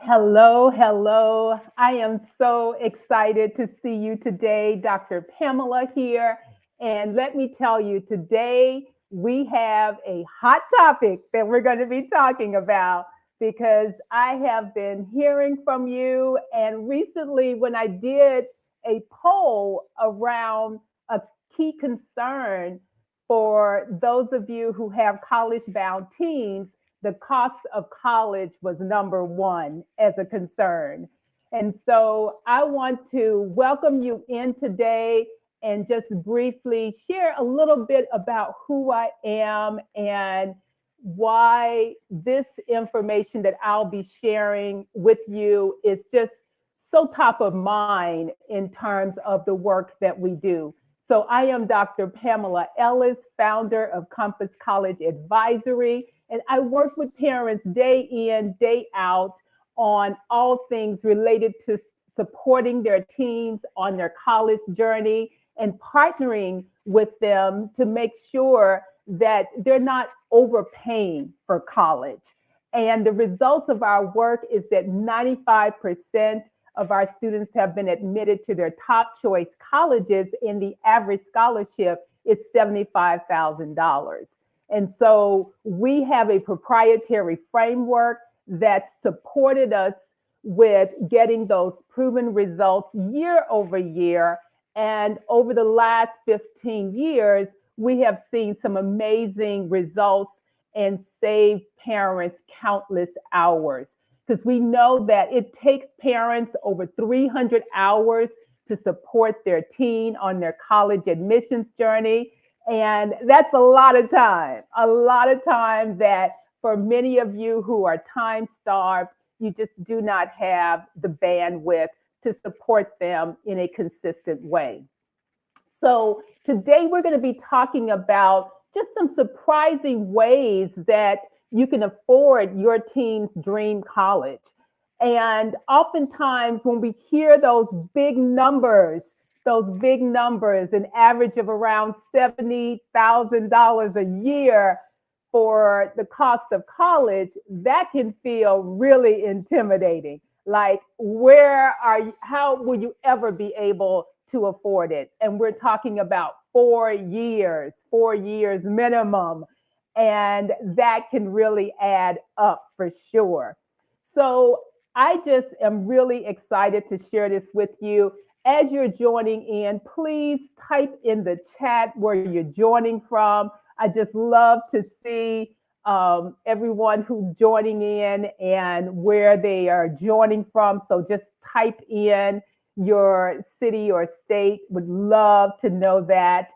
Hello, hello. I am so excited to see you today, Dr. Pamela here. And let me tell you, today we have a hot topic that we're going to be talking about because I have been hearing from you. And recently, when I did a poll around a key concern for those of you who have college bound teens, the cost of college was number one as a concern. And so I want to welcome you in today and just briefly share a little bit about who I am and why this information that I'll be sharing with you is just so top of mind in terms of the work that we do. So I am Dr. Pamela Ellis, founder of Compass College Advisory, and I work with parents day in, day out on all things related to supporting their teens on their college journey and partnering with them to make sure that they're not overpaying for college. And the results of our work is that 95% of our students have been admitted to their top choice colleges, and the average scholarship is $75,000. And so we have a proprietary framework that supported us with getting those proven results year over year. And over the last 15 years, we have seen some amazing results and saved parents countless hours. Because we know that it takes parents over 300 hours to support their teen on their college admissions journey. And that's a lot of time that for many of you who are time starved, you just do not have the bandwidth to support them in a consistent way. So today we're going to be talking about just some surprising ways that you can afford your teen's dream college. And oftentimes when we hear those big numbers, an average of around $70,000 a year for the cost of college, that can feel really intimidating. Like, how will you ever be able to afford it? And we're talking about 4 years minimum. And that can really add up for sure. So I just am really excited to share this with you. As you're joining in, please type in the chat where you're joining from. I just love to see everyone who's joining in and where they are joining from. So just type in your city or state. Would love to know that.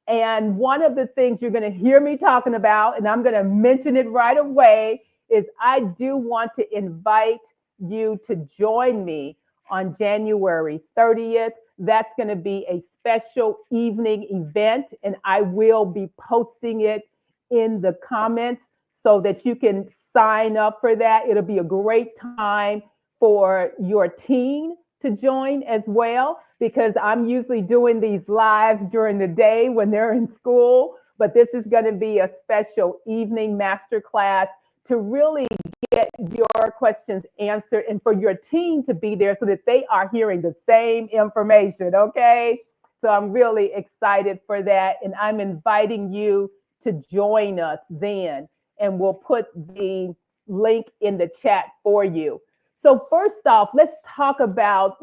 And one of the things you're going to hear me talking about, and I'm going to mention it right away, is I do want to invite you to join me on January 30th. That's going to be a special evening event, and I will be posting it in the comments so that you can sign up for that. It'll be a great time for your teen to join as well, because I'm usually doing these lives during the day when they're in school. But this is going to be a special evening masterclass to really get your questions answered and for your team to be there so that they are hearing the same information. Okay. So I'm really excited for that. And I'm inviting you to join us then. And we'll put the link in the chat for you. So first off, let's talk about,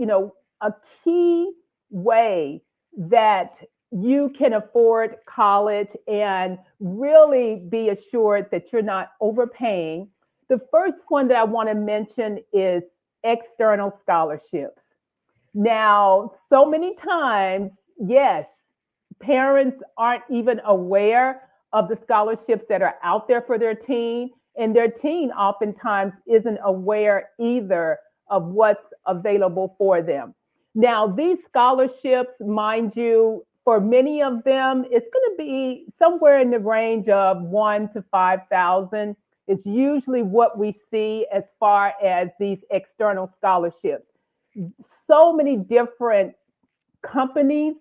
a key way that you can afford college and really be assured that you're not overpaying. The first one that I want to mention is external scholarships. Now, so many times, yes, parents aren't even aware of the scholarships that are out there for their teen, and their teen oftentimes isn't aware either of what's available for them. Now, these scholarships, mind you, for many of them, it's going to be somewhere in the range of 1 to 5,000. Is usually what we see as far as these external scholarships. So many different companies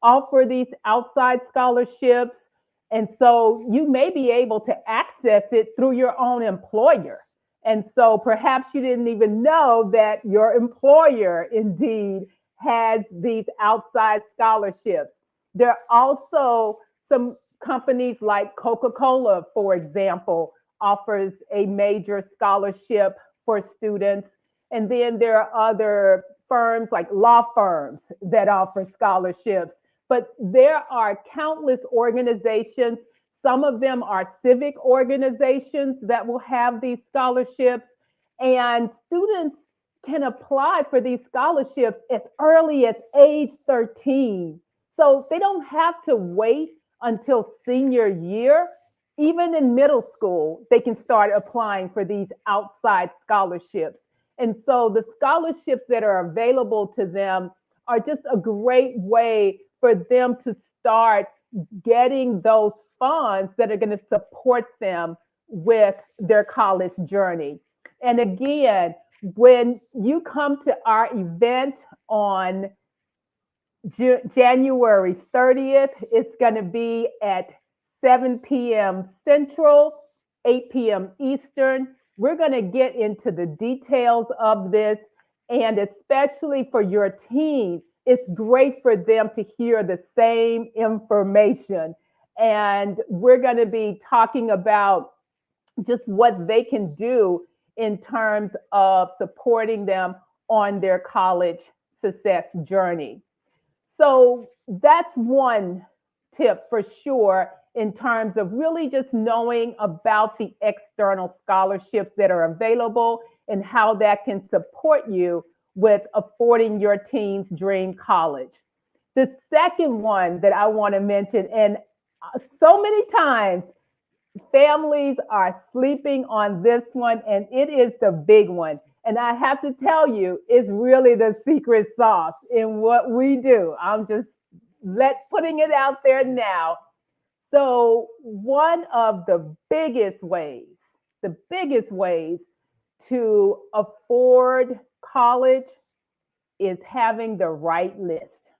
offer these outside scholarships. And so you may be able to access it through your own employer. And so perhaps you didn't even know that your employer indeed has these outside scholarships. There are also some companies like Coca-Cola, for example, offers a major scholarship for students. And then there are other firms like law firms that offer scholarships. But there are countless organizations. Some of them are civic organizations that will have these scholarships. And students can apply for these scholarships as early as age 13. So they don't have to wait until senior year. Even in middle school, they can start applying for these outside scholarships. And so the scholarships that are available to them are just a great way for them to start getting those funds that are going to support them with their college journey. And again, when you come to our event on January 30th, it's going to be at 7 p.m. Central, 8 p.m. Eastern. We're going to get into the details of this. And especially for your team, it's great for them to hear the same information. And we're going to be talking about just what they can do in terms of supporting them on their college success journey. So that's one tip for sure in terms of really just knowing about the external scholarships that are available and how that can support you with affording your teen's dream college. The second one that I want to mention, and so many times families are sleeping on this one, and it is the big one. And I have to tell you, it's really the secret sauce in what we do. I'm just putting it out there now. So one of the biggest ways to afford college is having the right list.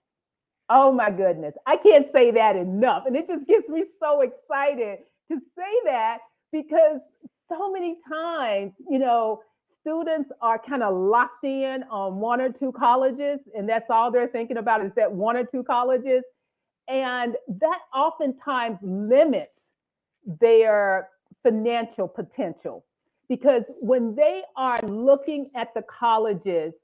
Oh my goodness, I can't say that enough. And it just gets me so excited to say that because so many times, students are kind of locked in on one or two colleges, and that's all they're thinking about is that one or two colleges. And that oftentimes limits their financial potential because when they are looking at the colleges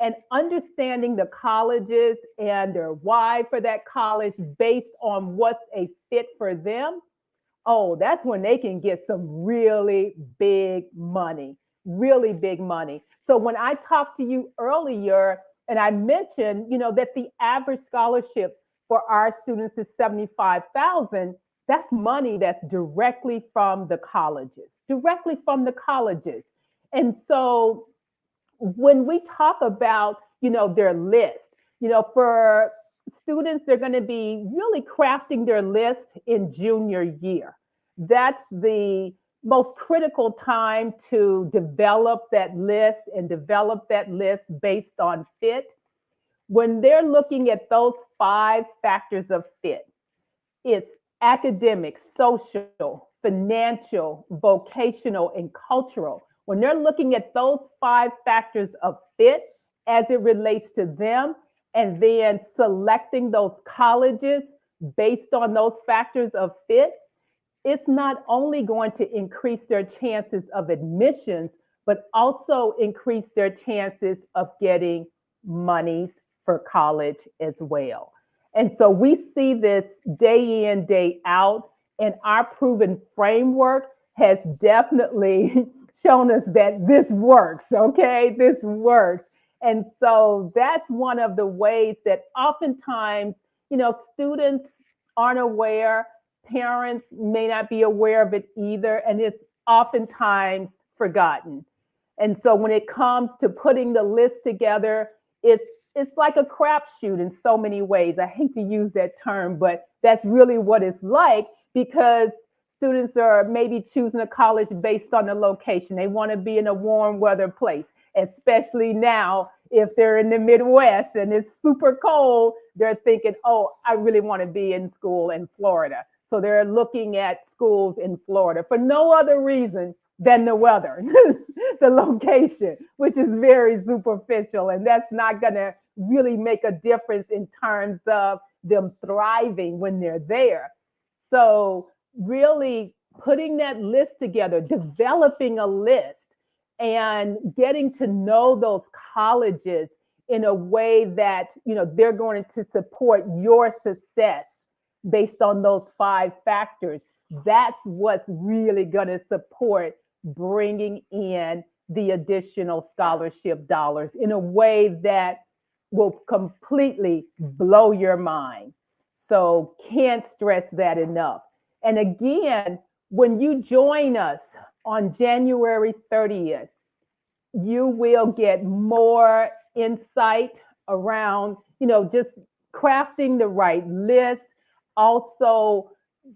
and understanding the colleges and their why for that college based on what's a fit for them, oh, that's when they can get some really big money, really big money. So when I talked to you earlier and I mentioned, that the average scholarship for our students is 75,000, that's money that's directly from the colleges, directly from the colleges. And so when we talk about, their list, for students, they're going to be really crafting their list in junior year. That's the most critical time to develop that list and develop that list based on fit. When they're looking at those 5 factors of fit, it's academic, social, financial, vocational, and cultural. When they're looking at those 5 factors of fit as it relates to them, and then selecting those colleges based on those factors of fit, it's not only going to increase their chances of admissions, but also increase their chances of getting monies for college as well. And so we see this day in, day out, and our proven framework has definitely shown us that this works, okay? This works. And so that's one of the ways that oftentimes, students aren't aware, parents may not be aware of it either, and it's oftentimes forgotten. And so when it comes to putting the list together, it's like a crapshoot in so many ways. I hate to use that term, but that's really what it's like because students are maybe choosing a college based on the location. They want to be in a warm weather place, especially now if they're in the Midwest and it's super cold, they're thinking, oh, I really want to be in school in Florida. So they're looking at schools in Florida for no other reason than the weather, the location, which is very superficial. And that's not going to really make a difference in terms of them thriving when they're there. So, really putting that list together, developing a list, and getting to know those colleges in a way that they're going to support your success based on those 5 factors. That's what's really going to support bringing in the additional scholarship dollars in a way that will completely blow your mind. So, can't stress that enough. And again, when you join us on January 30th, you will get more insight around, just crafting the right list, also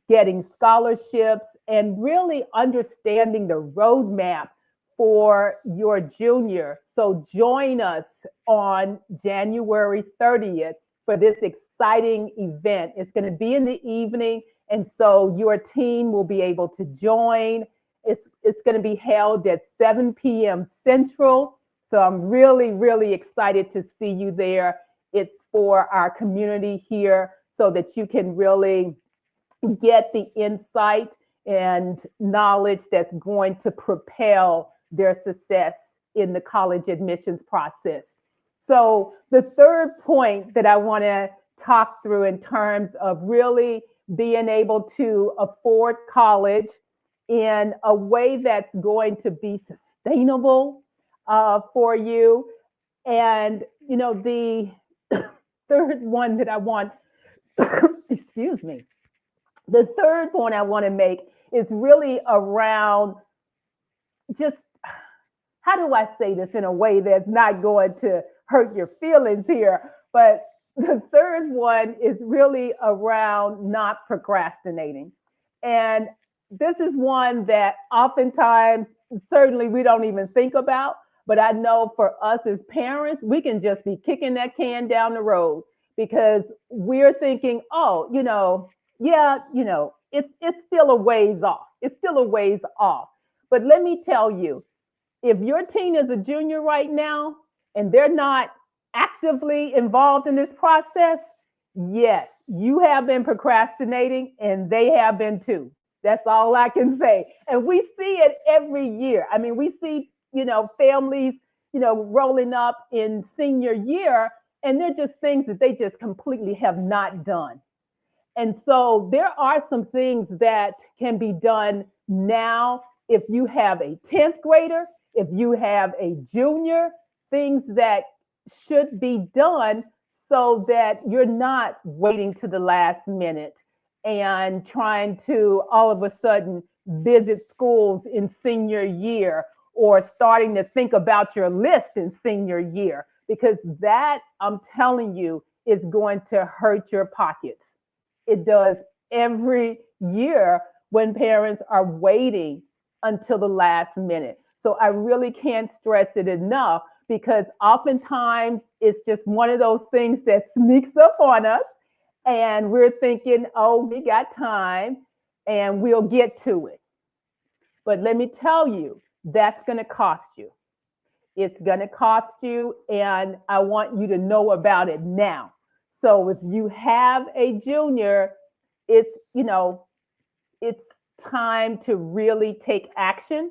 getting scholarships, and really understanding the roadmap for your junior. So join us on January 30th for this exciting event. It's going to be in the evening, and so your team will be able to join. It's going to be held at 7 p.m. Central. So I'm really, really excited to see you there. It's for our community here so that you can really get the insight and knowledge that's going to propel their success in the college admissions process. So the third point that I want to talk through in terms of really being able to afford college in a way that's going to be sustainable for you. And, the third one that I want, excuse me, the third point I want to make is really around just, how do I say this in a way that's not going to hurt your feelings here? But the third one is really around not procrastinating. And this is one that oftentimes, certainly, we don't even think about. But I know for us as parents, we can just be kicking that can down the road because we're thinking, oh, yeah, it's still a ways off. It's still a ways off. But let me tell you, if your teen is a junior right now and they're not actively involved in this process, yes, you have been procrastinating and they have been too. That's all I can say. And we see it every year. I mean, we see, families, rolling up in senior year, and they're just things that they just completely have not done. And so there are some things that can be done now. If you have a 10th grader, if you have a junior, things that should be done so that you're not waiting to the last minute and trying to all of a sudden visit schools in senior year or starting to think about your list in senior year, because that, I'm telling you, is going to hurt your pockets. It does every year when parents are waiting until the last minute. So I really can't stress it enough, because oftentimes it's just one of those things that sneaks up on us and we're thinking, oh, we got time and we'll get to it. But let me tell you, that's going to cost you. It's going to cost you, and I want you to know about it now. So if you have a junior, it's time to really take action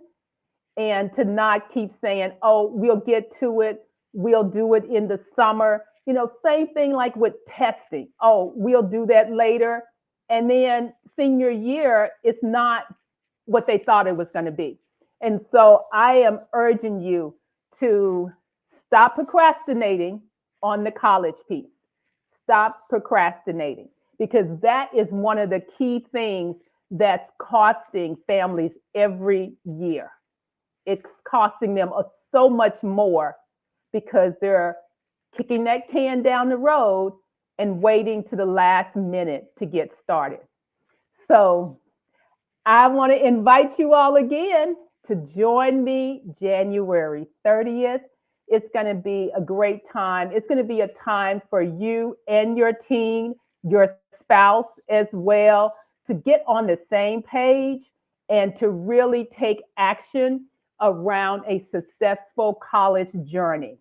and to not keep saying, oh, we'll get to it. We'll do it in the summer. Same thing like with testing. Oh, we'll do that later. And then senior year, it's not what they thought it was going to be. And so I am urging you to stop procrastinating on the college piece. Stop procrastinating, because that is one of the key things that's costing families every year. It's costing them so much more because they're kicking that can down the road and waiting to the last minute to get started. So I want to invite you all again to join me January 30th. It's going to be a great time. It's going to be a time for you and your teen, your spouse as well, to get on the same page and to really take action around a successful college journey.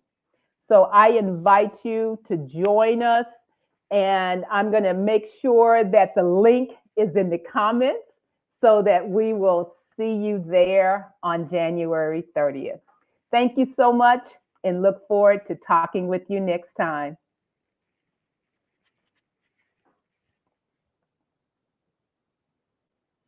So I invite you to join us, and I'm going to make sure that the link is in the comments so that we will see you there on January 30th. Thank you so much and look forward to talking with you next time.